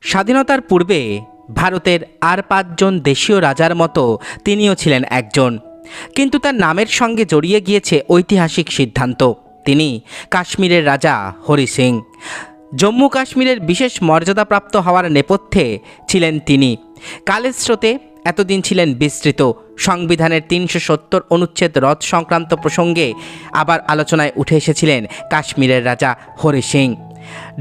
স্বাধীনতার পূর্বে ভারতের আর 5 জন দেশীয় রাজার মতো তিনিও ছিলেন একজন, কিন্তু তার নামের সঙ্গে জড়িয়ে গিয়েছে ঐতিহাসিক সিদ্ধান্ত। তিনি কাশ্মীরের রাজা হরি সিং। জম্মু কাশ্মীরের বিশেষ মর্যাদাপ্রাপ্ত হওয়ার নেপথ্যে ছিলেন তিনি। কালের স্রোতে এতদিন ছিলেন বিস্তৃত। সংবিধানের 370 অনুচ্ছেদ রদ সংক্রান্ত প্রসঙ্গে আবার আলোচনায় উঠে এসেছিলেন কাশ্মীরের রাজা হরি সিং।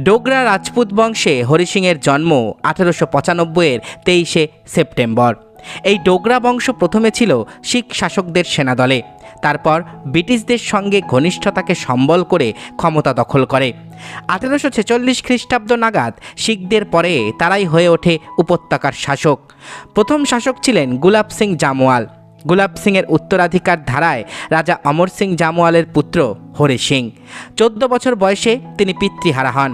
ডোগরা রাজপুত বংশে হরি সিংয়ের জন্ম 1895-এর 23শে সেপ্টেম্বর। এই ডোগরা বংশ প্রথমে ছিল শিখ শাসকদের সেনাদলে, তারপর ব্রিটিশদের সঙ্গে ঘনিষ্ঠতাকে সম্বল করে ক্ষমতা দখল করে। 1846 খ্রিস্টাব্দ নাগাদ শিখদের পরে তারাই হয়ে ওঠে উপত্যকার শাসক। প্রথম শাসক ছিলেন গুলাব সিং জামওয়াল। গুলাব সিংয়ের উত্তরাধিকার ধারায় রাজা অমর সিং জামওয়ালের পুত্র হরি সিং। 14 বছর বয়সে তিনি পিতৃহারা হন।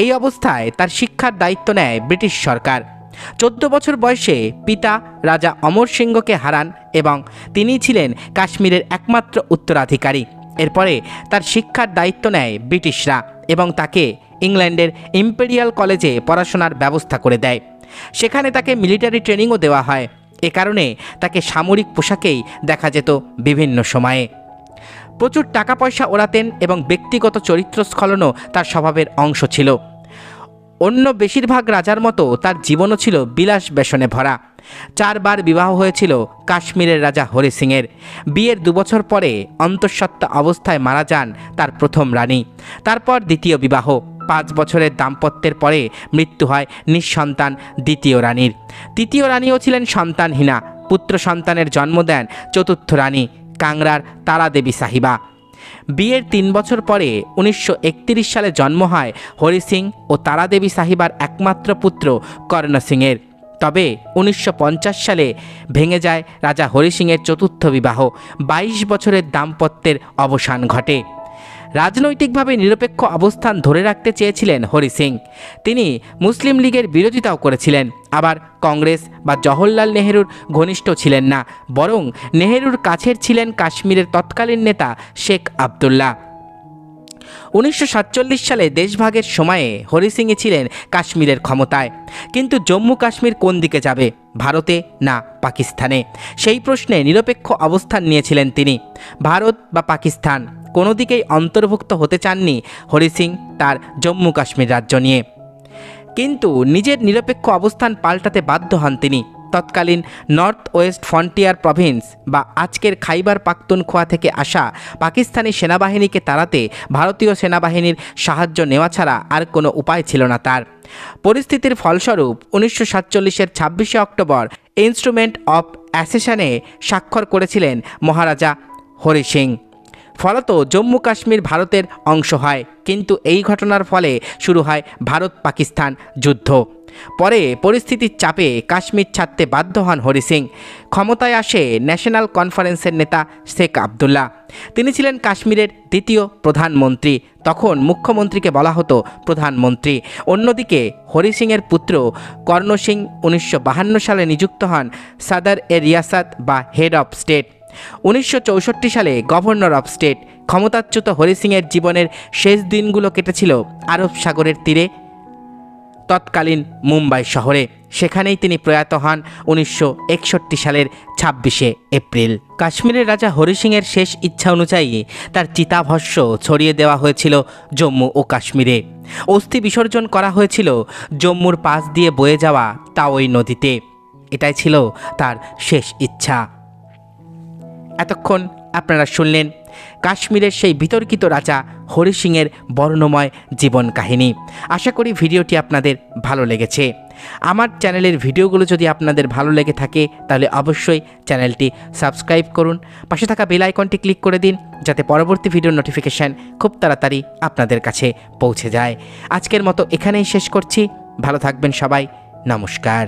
এই অবস্থায় তার শিক্ষার দায়িত্ব নেয় ব্রিটিশ সরকার। 14 বছর বয়সে পিতা রাজা অমর সিংকে হারান এবং তিনি ছিলেন কাশ্মীরের একমাত্র উত্তরাধিকারী। এরপরে তার শিক্ষার দায়িত্ব নেয় ব্রিটিশরা এবং তাকে ইংল্যান্ডের ইম্পেরিয়াল কলেজে পড়াশোনার ব্যবস্থা করে দেয়। সেখানে তাকে মিলিটারি ট্রেনিংও দেওয়া হয়। এ কারণে তাকে সামরিক পোশাকেই দেখা যেত বিভিন্ন সময়ে। প্রচুর টাকা পয়সা ওড়াতেন এবং ব্যক্তিগত চরিত্র স্খলনও তার স্বভাবের অংশ ছিল। অন্য বেশিরভাগ রাজার মতো তার জীবনও ছিল বিলাস ব্যসনে ভরা। 4 বার বিবাহ হয়েছিল কাশ্মীরের রাজা হরি সিংয়ের। বিয়ের 2 বছর পরে অন্তঃসত্ত্বা অবস্থায় মারা যান তার প্রথম রানী। তারপর দ্বিতীয় বিবাহ। 5 বছরের দাম্পত্যের পরে মৃত্যু হয় নিঃসন্তান দ্বিতীয় রানীর। তৃতীয় রানীও ছিলেন সন্তানহীনা। পুত্র সন্তানের জন্ম দেন চতুর্থ রানী কাংড়ার তারা দেবী সাহিবা। বিয়ের 3 বছর পরে 1931 সালে জন্ম হয় হরি সিং ও তারা দেবী সাহিবার একমাত্র পুত্র কর্ণ সিংয়ের। তবে 1950 সালে ভেঙে যায় রাজা হরি সিংয়ের চতুর্থ বিবাহ। 22 বছরের দাম্পত্যের অবসান ঘটে। রাজনৈতিকভাবে নিরপেক্ষ অবস্থান ধরে রাখতে চেয়েছিলেন হরি সিং। তিনি মুসলিম লীগের বিরোধিতাও করেছিলেন। আবার কংগ্রেস বা জওহরলাল নেহেরুর ঘনিষ্ঠ ছিলেন না, বরং নেহেরুর কাছের ছিলেন কাশ্মীরের তৎকালীন নেতা শেখ আবদুল্লাহ। 1947 সালে দেশভাগের সময়ে হরি সিংই ছিলেন কাশ্মীরের ক্ষমতায়। কিন্তু জম্মু কাশ্মীর কোন দিকে যাবে, ভারতে না পাকিস্তানে, সেই প্রশ্নে নিরপেক্ষ অবস্থান নিয়েছিলেন তিনি। ভারত বা পাকিস্তান কোনো দিকেই অন্তর্ভুক্ত হতে চাননি হরি সিং তার জম্মু কাশ্মীর রাজ্য নিয়ে। কিন্তু নিজের নিরপেক্ষ অবস্থান পাল্টাতে বাধ্য হন তিনি। তৎকালীন নর্থ ওয়েস্ট ফ্রন্টিয়ার প্রভিন্স বা আজকের খাইবার পাখতুনখোয়া থেকে আসা পাকিস্তানি সেনাবাহিনীকে তাড়াতে ভারতীয় সেনাবাহিনীর সাহায্য নেওয়া ছাড়া আর কোনো উপায় ছিল না তার। পরিস্থিতির ফলস্বরূপ 1947-এর 26শে অক্টোবর ইনস্ট্রুমেন্ট অফ অ্যাসেশনে স্বাক্ষর করেছিলেন মহারাজা হরি সিং। ফলত জম্মু কাশ্মীর ভারতের অংশ হয়। কিন্তু এই ঘটনার ফলে শুরু হয় ভারত পাকিস্তান যুদ্ধ। পরে পরিস্থিতির চাপে কাশ্মীর ছাড়তে বাধ্য হন হরি সিং। ক্ষমতায় আসে ন্যাশনাল কনফারেন্সের নেতা শেখ আবদুল্লাহ। তিনি ছিলেন কাশ্মীরের দ্বিতীয় প্রধানমন্ত্রী। তখন মুখ্যমন্ত্রীকে বলা হতো প্রধানমন্ত্রী। অন্যদিকে হরি সিংয়ের পুত্র কর্ণ সিং 1952 সালে নিযুক্ত হন সাদর এ রিয়াসত বা হেড অফ স্টেট। 1964 সালে গভর্নর অফ স্টেট। ক্ষমতাচ্যুত হরি সিংয়ের জীবনের শেষ দিনগুলো কেটেছিল আরব সাগরের তীরে তৎকালীন মুম্বাই শহরে। সেখানেই তিনি প্রয়াত হন 1961 সালের 26শে এপ্রিল। কাশ্মীরের রাজা হরি সিংয়ের শেষ ইচ্ছা অনুযায়ী তার চিতাভস্য ছড়িয়ে দেওয়া হয়েছিল জম্মু ও কাশ্মীরে। অস্থি বিসর্জন করা হয়েছিল জম্মুর পাশ দিয়ে বয়ে যাওয়া তাওই নদীতে। এটাই ছিল তার শেষ ইচ্ছা। এতক্ষণ আপনারা শুনলেন কাশ্মীরের সেই বিতর্কিত রাজা হরি সিংয়ের বর্ণময় জীবন কাহিনী। আশা করি ভিডিওটি আপনাদের ভালো লেগেছে। আমার চ্যানেলের ভিডিওগুলো যদি আপনাদের ভালো লেগে থাকে তাহলে অবশ্যই চ্যানেলটি সাবস্ক্রাইব করুন। পাশে থাকা বেল আইকনটি ক্লিক করে দিন যাতে পরবর্তী ভিডিওর নোটিফিকেশান খুব তাড়াতাড়ি আপনাদের কাছে পৌঁছে যায়। আজকের মতো এখানেই শেষ করছি। ভালো থাকবেন সবাই। নমস্কার।